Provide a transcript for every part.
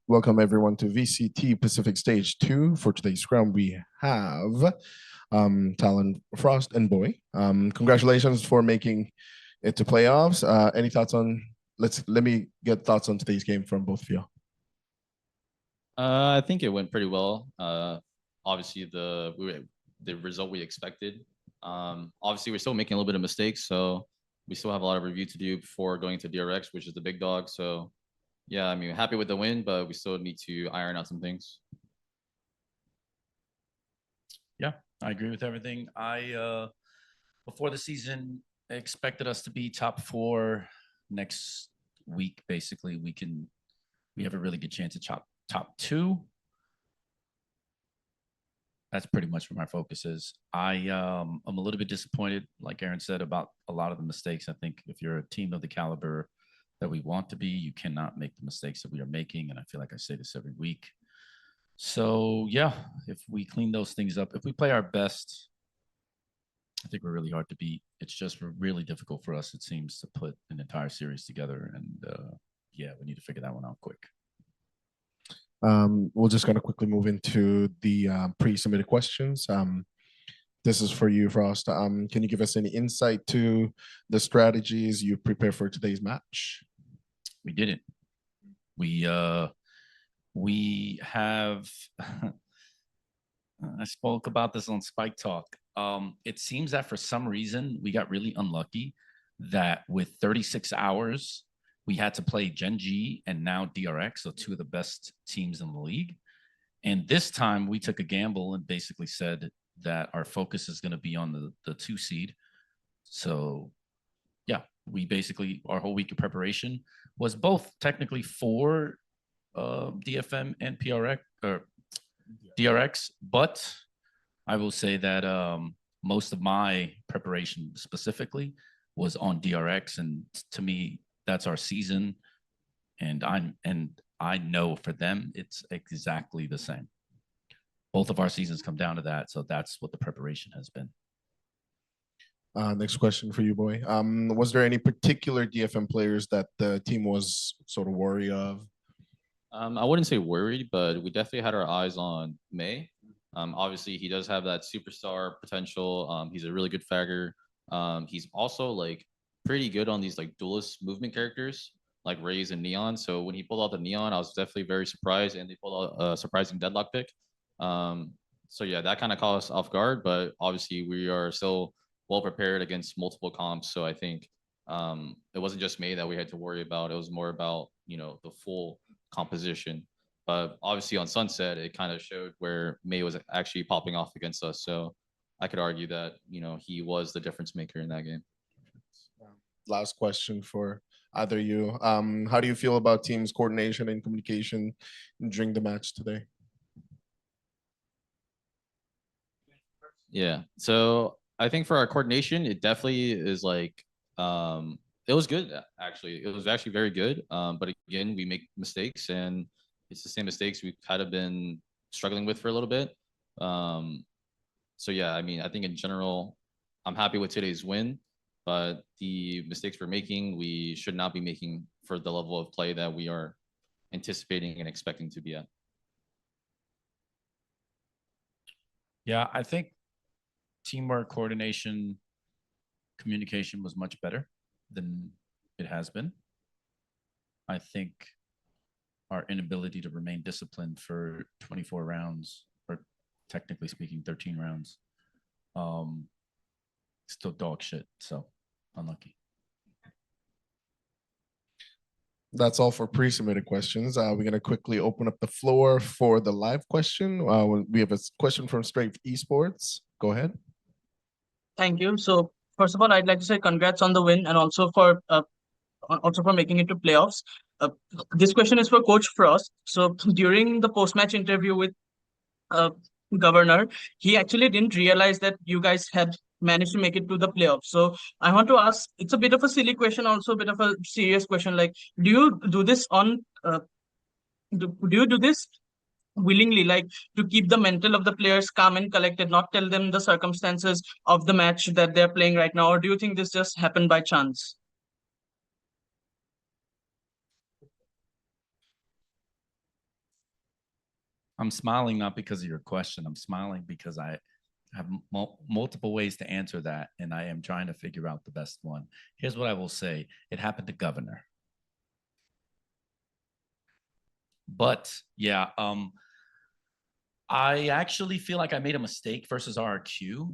Welcome everyone to VCT Pacific Stage 2. For today's scrum, we have Talon, Frost, and Boy. Congratulations for making it to playoffs. Any thoughts on? Let me get thoughts on today's game from both of you. I think it went pretty well. Obviously, the result we expected. Obviously, we're still making a little bit of mistakes, so we still have a lot of review to do before going to DRX, which is the big dog. So, yeah, I mean, happy with the win, but we still need to iron out some things. Yeah, I agree with everything. Before the season, I expected us to be top 4 next week. Basically, we have a really good chance at top 2. That's pretty much where my focus is. I'm a little bit disappointed, like Aaron said, about a lot of the mistakes. I think if you're a team of the caliber that we want to be, you cannot make the mistakes that we are making. And I feel like I say this every week. So yeah, if we clean those things up, if we play our best, I think we're really hard to beat. It's just really difficult for us, it seems, to put an entire series together. And yeah, we need to figure that one out quick. We're just going to quickly move into the pre-submitted questions. This is for you, Frost. Can you give us any insight to the strategies you prepare for today's match? We didn't. We have I spoke about this on Spike Talk. It seems that for some reason we got really unlucky that with 36 hours we had to play Gen G and now DRX, so 2 of the best teams in the league. And this time we took a gamble and basically said that our focus is going to be on the 2 seed. So yeah, we basically, our whole week of preparation was both technically for DFM and PRX or DRX, but I will say that most of my preparation specifically was on DRX, and to me that's our season, and I know for them it's exactly the same. Both of our seasons come down to that, so that's what the preparation has been. Next question for you, Boy. Was there any particular DFM players that the team was sort of worried of? I wouldn't say worried, but we definitely had our eyes on May. Obviously, he does have that superstar potential. He's a really good fragger. He's also like pretty good on these like duelist movement characters like Raze and Neon. So when he pulled out the Neon, I was definitely very surprised, and they pulled out a surprising deadlock pick. So yeah, that kind of caught us off guard, but obviously we are still well prepared against multiple comps. So I think it wasn't just May that we had to worry about. It was more about, you know, the full composition. But obviously on Sunset, it kind of showed where May was actually popping off against us. So I could argue that, you know, he was the difference maker in that game. Last question for either of you. How do you feel about teams' coordination and communication during the match today? Yeah. So I think for our coordination, it definitely is like, it was good, actually. It was actually very good. But again, we make mistakes, and it's the same mistakes we've kind of been struggling with for a little bit. So yeah, I mean, I think in general, I'm happy with today's win, but the mistakes we're making, we should not be making for the level of play that we are anticipating and expecting to be at. Yeah, I think teamwork, coordination, communication was much better than it has been. I think our inability to remain disciplined for 24 rounds, or technically speaking, 13 rounds, still dog shit. So unlucky. That's all for pre-submitted questions. We're going to quickly open up the floor for the live question. We have a question from Straight Esports. Go ahead. Thank you. So first of all, I'd like to say congrats on the win, and also for making it to playoffs. This question is for Coach Frost. So during the post-match interview with Governor, he actually didn't realize that you guys had managed to make it to the playoffs. So I want to ask, it's a bit of a silly question, also a bit of a serious question. Like, do you do this on? Do you do this willingly, like to keep the mental of the players calm and collected, not tell them the circumstances of the match that they're playing right now, or do you think this just happened by chance? I'm smiling not because of your question. I'm smiling because I have multiple ways to answer that, and I am trying to figure out the best one. Here's what I will say. It happened to Governor. But yeah, I actually feel like I made a mistake versus RRQ.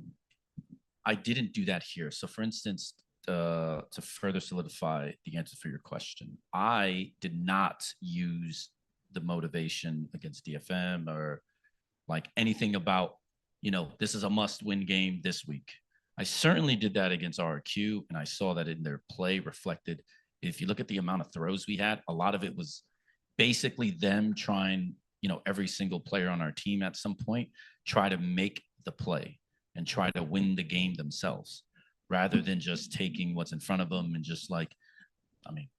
I didn't do that here. So for instance, to further solidify the answer for your question, I did not use the motivation against DFM or like anything about, you know, this is a must-win game this week. I certainly did that against RRQ, and I saw that in their play reflected. If you look at the amount of throws we had, a lot of it was basically them trying, you know, every single player on our team at some point try to make the play and try to win the game themselves rather than just taking what's in front of them and just like, I mean,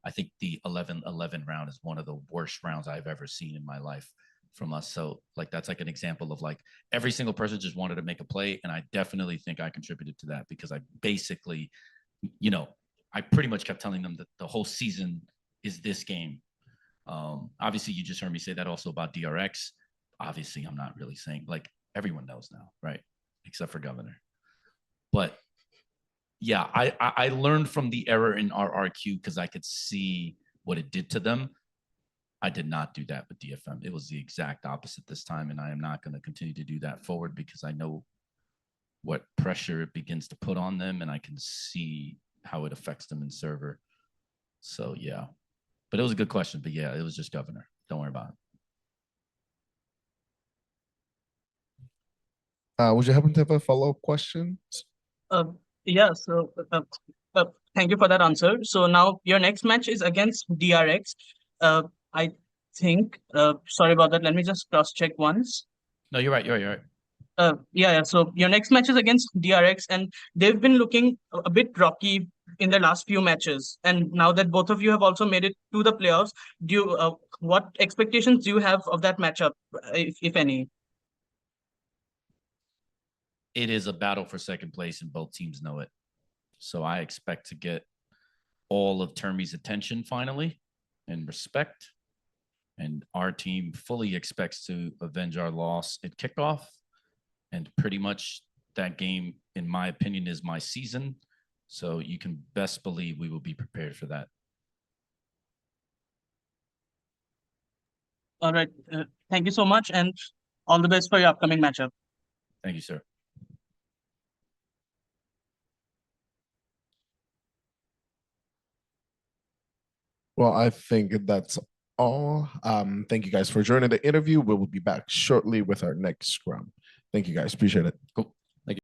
I think the 11-11 round is one of the worst rounds I've ever seen in my life from us. So like, that's like an example of like every single person just wanted to make a play. And I definitely think I contributed to that because I basically, you know, I pretty much kept telling them that the whole season is this game. Obviously you just heard me say that also about DRX. Obviously I'm not really saying, like, everyone knows now, right? Except for Governor. But yeah, I learned from the error in RRQ because I could see what it did to them. I did not do that with DFM. It was the exact opposite this time, and I am not going to continue to do that forward because I know what pressure it begins to put on them, and I can see how it affects them in server. So yeah, but it was a good question. But yeah, it was just Governor. Don't worry about it. Would you happen to have a follow-up question? Yeah, so thank you for that answer. So now your next match is against DRX. I think, sorry about that. Let me just cross-check once. No, you're right. You're right. You're right. Yeah. So your next match is against DRX, and they've been looking a bit rocky in the last few matches. And now that both of you have also made it to the playoffs, do you, what expectations do you have of that matchup, if any? It is a battle for second place, and both teams know it. So I expect to get all of Termi's attention finally and respect. And our team fully expects to avenge our loss at kickoff. And pretty much that game, in my opinion, is my season. So you can best believe we will be prepared for that. All right. Thank you so much, and all the best for your upcoming matchup. Thank you, sir. Well, I think that's all. Thank you guys for joining the interview. We will be back shortly with our next scrum. Thank you guys. Appreciate it. Cool.